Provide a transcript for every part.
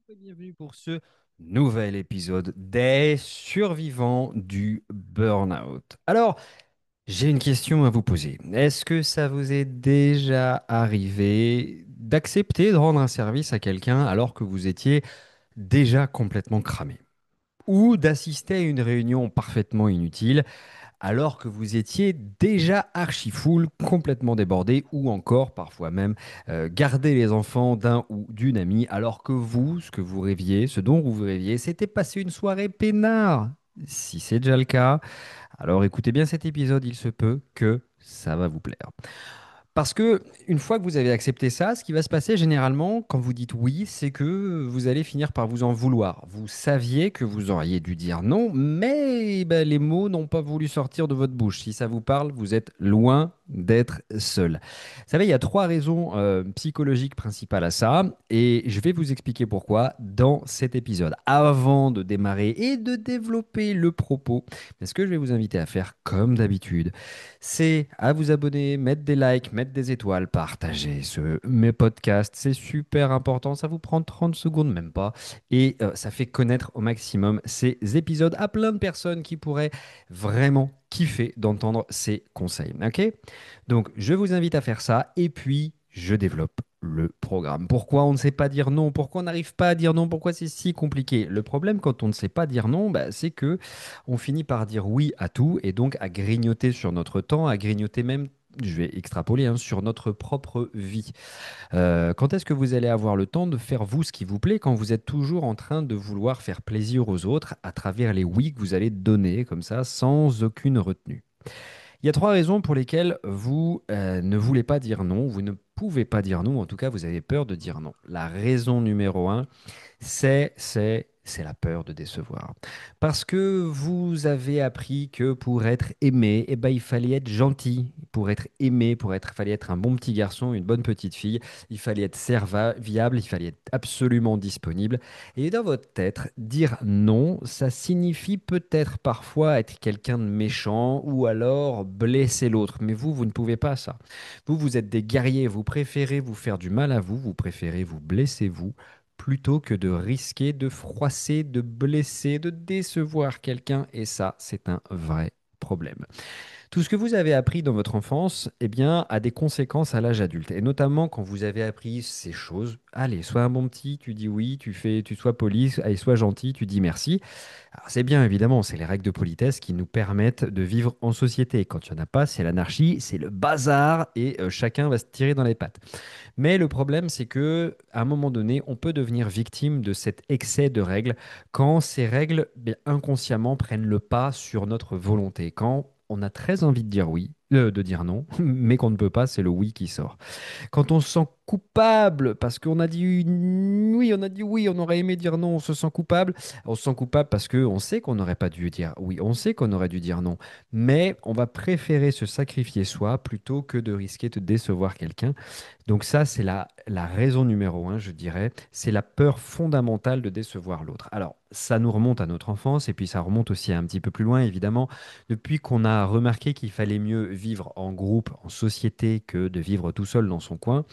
Bienvenue pour ce nouvel épisode des survivants du burn-out. Alors, j'ai une question à vous poser. Est-ce que ça vous est déjà arrivé d'accepter de rendre un service à quelqu'un alors que vous étiez déjà complètement cramé? Ou d'assister à une réunion parfaitement inutile alors que vous étiez déjà archi full, complètement débordé, ou encore parfois même garder les enfants d'un ou d'une amie, alors que vous, ce que vous rêviez, ce dont vous rêviez, c'était passer une soirée peinard. Si c'est déjà le cas, alors écoutez bien cet épisode, il se peut que ça va vous plaire. Parce que une fois que vous avez accepté ça, ce qui va se passer généralement quand vous dites oui, c'est que vous allez finir par vous en vouloir. Vous saviez que vous auriez dû dire non, mais ben, les mots n'ont pas voulu sortir de votre bouche. Si ça vous parle, vous êtes loin d'être seul. Vous savez, il y a trois raisons psychologiques principales à ça, et je vais vous expliquer pourquoi dans cet épisode. Avant de démarrer et de développer le propos, ce que je vais vous inviter à faire comme d'habitude, c'est à vous abonner, mettre des likes, mettre des étoiles, partager mes podcasts. C'est super important. Ça vous prend 30 secondes, même pas. Et ça fait connaître au maximum ces épisodes à plein de personnes qui pourraient vraiment kiffer d'entendre ces conseils. Ok? Donc, je vous invite à faire ça. Et puis, je développe le programme. Pourquoi on ne sait pas dire non? Pourquoi on n'arrive pas à dire non? Pourquoi c'est si compliqué? Le problème quand on ne sait pas dire non, bah, c'est que on finit par dire oui à tout et donc à grignoter sur notre temps, à grignoter même, je vais extrapoler, hein, sur notre propre vie. Quand est-ce que vous allez avoir le temps de faire vous ce qui vous plaît quand vous êtes toujours en train de vouloir faire plaisir aux autres à travers les oui que vous allez donner comme ça sans aucune retenue? Il y a trois raisons pour lesquelles vous ne voulez pas dire non, vous ne pouvez pas dire non, en tout cas vous avez peur de dire non. La raison numéro un, c'est la peur de décevoir. Parce que vous avez appris que pour être aimé, eh ben, il fallait être gentil. Pour être aimé, fallait être un bon petit garçon, une bonne petite fille. Il fallait être serviable, il fallait être absolument disponible. Et dans votre tête, dire non, ça signifie peut-être parfois être quelqu'un de méchant ou alors blesser l'autre. Mais vous ne pouvez pas ça. Vous êtes des guerriers, vous préférez vous faire du mal à vous, vous préférez vous blesser vous plutôt que de risquer de froisser, de blesser, de décevoir quelqu'un. Et ça, c'est un vrai problème. Tout ce que vous avez appris dans votre enfance, eh bien, a des conséquences à l'âge adulte. Et notamment quand vous avez appris ces choses. Allez, sois un bon petit, tu dis oui, tu sois poli, allez, sois gentil, tu dis merci. Alors, c'est bien, évidemment, c'est les règles de politesse qui nous permettent de vivre en société. Quand il n'y en a pas, c'est l'anarchie, c'est le bazar et chacun va se tirer dans les pattes. Mais le problème, c'est que à un moment donné, on peut devenir victime de cet excès de règles quand ces règles, bien, inconsciemment, prennent le pas sur notre volonté. Quand on a très envie de dire oui, de dire non, mais qu'on ne peut pas, c'est le oui qui sort. Quand on se sent coupable parce qu'on a dit oui, on a dit oui, on aurait aimé dire non, on se sent coupable. On se sent coupable parce qu'on sait qu'on n'aurait pas dû dire oui, on sait qu'on aurait dû dire non, mais on va préférer se sacrifier soi plutôt que de risquer de décevoir quelqu'un. Donc ça, c'est la raison numéro un, je dirais. C'est la peur fondamentale de décevoir l'autre. Alors, ça nous remonte à notre enfance et puis ça remonte aussi un petit peu plus loin, évidemment. Depuis qu'on a remarqué qu'il fallait mieux vivre en groupe, en société, que de vivre tout seul dans son coin,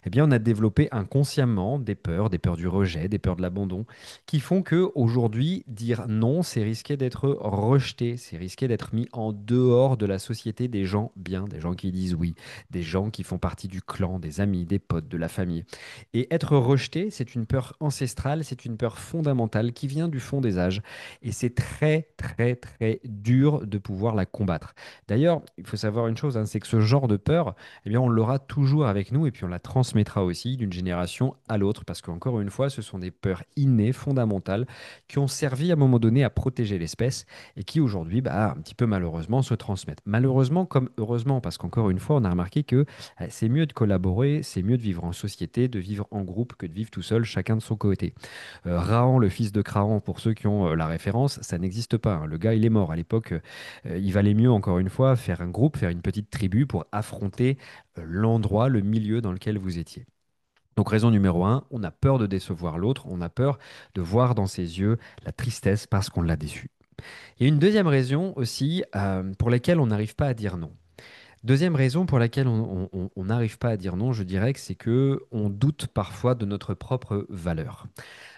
eh bien, on a développé inconsciemment des peurs du rejet, des peurs de l'abandon, qui font que aujourd'hui, dire non, c'est risquer d'être rejeté, c'est risquer d'être mis en dehors de la société des gens bien, des gens qui disent oui, des gens qui font partie du clan, des amis, des potes, de la famille. Et être rejeté, c'est une peur ancestrale, c'est une peur fondamentale qui vient du fond des âges. Et c'est très, très, très dur de pouvoir la combattre. D'ailleurs, il faut savoir une chose, hein, c'est que ce genre de peur, eh bien, on l'aura toujours avec nous et puis on la transmettra aussi d'une génération à l'autre parce qu'encore une fois, ce sont des peurs innées, fondamentales, qui ont servi à un moment donné à protéger l'espèce et qui aujourd'hui, bah, un petit peu malheureusement, se transmettent. Malheureusement comme heureusement, parce qu'encore une fois, on a remarqué que c'est mieux de collaborer, c'est mieux de vivre en société, de vivre en groupe que de vivre tout seul, chacun de son côté. Rahan, le fils de Crahan, pour ceux qui ont la référence, ça n'existe pas, hein. Le gars, il est mort. À l'époque, il valait mieux, encore une fois, faire un groupe, faire une petite tribu pour affronter l'endroit, le milieu dans lequel vous étiez. Donc raison numéro un, on a peur de décevoir l'autre, on a peur de voir dans ses yeux la tristesse parce qu'on l'a déçu. Il y a une deuxième raison aussi pour laquelle on n'arrive pas à dire non. Deuxième raison pour laquelle on n'arrive pas à dire non, je dirais que c'est que on doute parfois de notre propre valeur.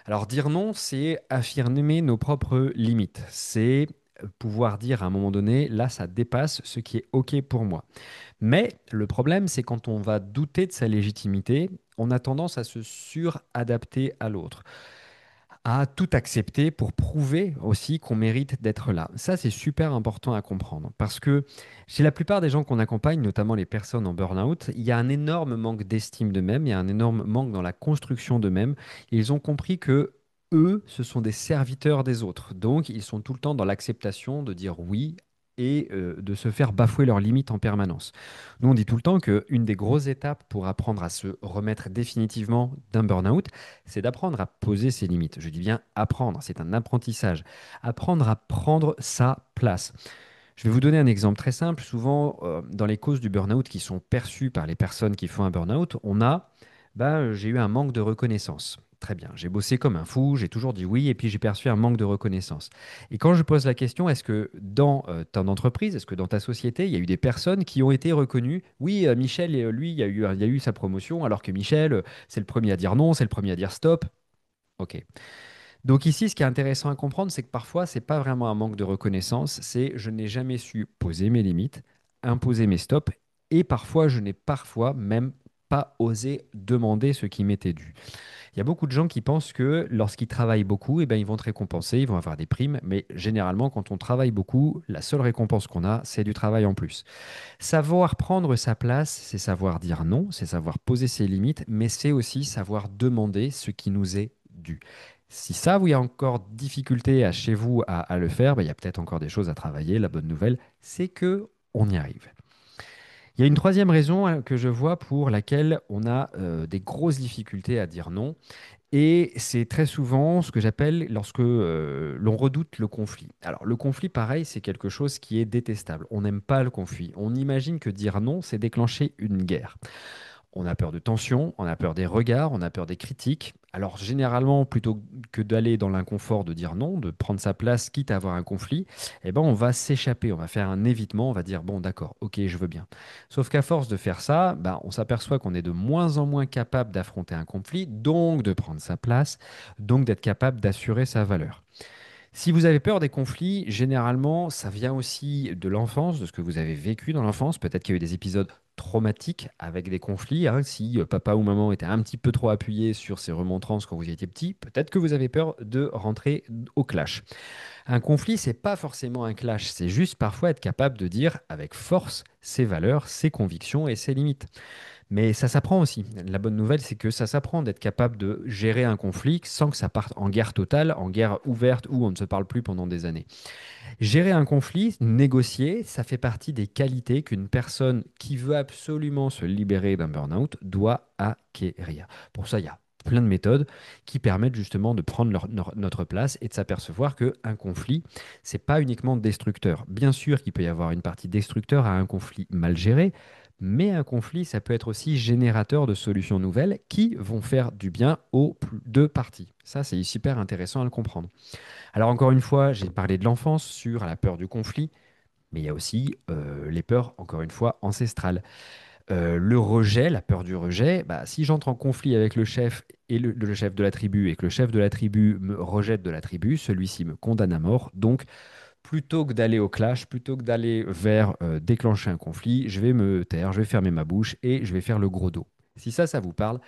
Alors dire non, c'est affirmer nos propres limites. C'est pouvoir dire à un moment donné, là, ça dépasse ce qui est OK pour moi. Mais le problème, c'est quand on va douter de sa légitimité, on a tendance à se suradapter à l'autre, à tout accepter pour prouver aussi qu'on mérite d'être là. Ça, c'est super important à comprendre parce que chez la plupart des gens qu'on accompagne, notamment les personnes en burn-out, il y a un énorme manque d'estime d'eux-mêmes, il y a un énorme manque dans la construction d'eux-mêmes. Ils ont compris que eux, ce sont des serviteurs des autres. Donc, ils sont tout le temps dans l'acceptation de dire oui et de se faire bafouer leurs limites en permanence. Nous, on dit tout le temps qu'une des grosses étapes pour apprendre à se remettre définitivement d'un burn-out, c'est d'apprendre à poser ses limites. Je dis bien apprendre, c'est un apprentissage. Apprendre à prendre sa place. Je vais vous donner un exemple très simple. Souvent, dans les causes du burn-out qui sont perçues par les personnes qui font un burn-out, on a, j'ai eu un manque de reconnaissance. Très bien, j'ai bossé comme un fou, j'ai toujours dit oui, et puis j'ai perçu un manque de reconnaissance. Et quand je pose la question, est-ce que dans ton entreprise, est-ce que dans ta société, il y a eu des personnes qui ont été reconnues? Oui, Michel, lui, il y a eu sa promotion, alors que Michel, c'est le premier à dire non, c'est le premier à dire stop. Ok. Donc ici, ce qui est intéressant à comprendre, c'est que parfois, c'est pas vraiment un manque de reconnaissance, c'est je n'ai jamais su poser mes limites, imposer mes stops, et parfois, je n'ai parfois même pas osé demander ce qui m'était dû. Il y a beaucoup de gens qui pensent que lorsqu'ils travaillent beaucoup, eh ben, ils vont être récompensés, ils vont avoir des primes, mais généralement, quand on travaille beaucoup, la seule récompense qu'on a, c'est du travail en plus. Savoir prendre sa place, c'est savoir dire non, c'est savoir poser ses limites, mais c'est aussi savoir demander ce qui nous est dû. Si ça, vous y a encore difficulté à chez vous à le faire, ben, il y a peut-être encore des choses à travailler. La bonne nouvelle, c'est que on y arrive. Il y a une troisième raison que je vois pour laquelle on a des grosses difficultés à dire non, et c'est très souvent ce que j'appelle lorsque l'on redoute le conflit. Alors le conflit, pareil, c'est quelque chose qui est détestable. On n'aime pas le conflit. On imagine que dire non, c'est déclencher une guerre. On a peur de tension, on a peur des regards, on a peur des critiques. Alors généralement, plutôt que d'aller dans l'inconfort de dire non, de prendre sa place, quitte à avoir un conflit, eh ben on va s'échapper, on va faire un évitement, on va dire bon d'accord, ok, je veux bien. Sauf qu'à force de faire ça, on s'aperçoit qu'on est de moins en moins capable d'affronter un conflit, donc de prendre sa place, donc d'être capable d'assurer sa valeur. Si vous avez peur des conflits, généralement, ça vient aussi de l'enfance, de ce que vous avez vécu dans l'enfance. Peut-être qu'il y a eu des épisodes traumatiques avec des conflits, hein. Si papa ou maman était un petit peu trop appuyé sur ses remontrances quand vous étiez petit, peut-être que vous avez peur de rentrer au clash. Un conflit, c'est pas forcément un clash, c'est juste parfois être capable de dire avec force ses valeurs, ses convictions et ses limites. Mais ça s'apprend aussi. La bonne nouvelle, c'est que ça s'apprend d'être capable de gérer un conflit sans que ça parte en guerre totale, en guerre ouverte où on ne se parle plus pendant des années. Gérer un conflit, négocier, ça fait partie des qualités qu'une personne qui veut absolument se libérer d'un burn-out doit acquérir. Pour ça, il y a plein de méthodes qui permettent justement de prendre notre place et de s'apercevoir qu'un conflit, c'est pas uniquement destructeur. Bien sûr qu'il peut y avoir une partie destructeur à un conflit mal géré, mais un conflit, ça peut être aussi générateur de solutions nouvelles qui vont faire du bien aux deux parties. Ça, c'est super intéressant à le comprendre. Alors encore une fois, j'ai parlé de l'enfance sur la peur du conflit, mais il y a aussi les peurs, encore une fois, ancestrales. Le rejet, la peur du rejet, si j'entre en conflit avec le chef et le chef de la tribu et que le chef de la tribu me rejette de la tribu, celui-ci me condamne à mort. Donc, plutôt que d'aller au clash, plutôt que d'aller vers déclencher un conflit, je vais me taire, je vais fermer ma bouche et je vais faire le gros dos. Si ça vous parle,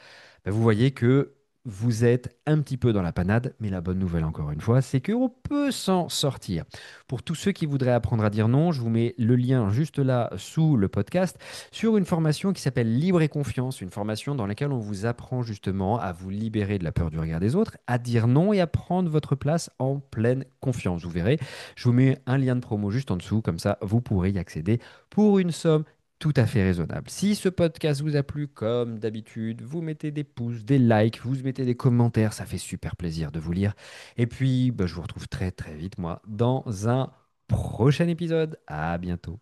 vous voyez que vous êtes un petit peu dans la panade, mais la bonne nouvelle, encore une fois, c'est qu'on peut s'en sortir. Pour tous ceux qui voudraient apprendre à dire non, je vous mets le lien juste là sous le podcast sur une formation qui s'appelle Libre et Confiance, une formation dans laquelle on vous apprend justement à vous libérer de la peur du regard des autres, à dire non et à prendre votre place en pleine confiance. Vous verrez, je vous mets un lien de promo juste en dessous, comme ça vous pourrez y accéder pour une somme tout à fait raisonnable. Si ce podcast vous a plu, comme d'habitude, vous mettez des pouces, des likes, vous mettez des commentaires, ça fait super plaisir de vous lire. Et puis, je vous retrouve très très vite, moi, dans un prochain épisode. À bientôt.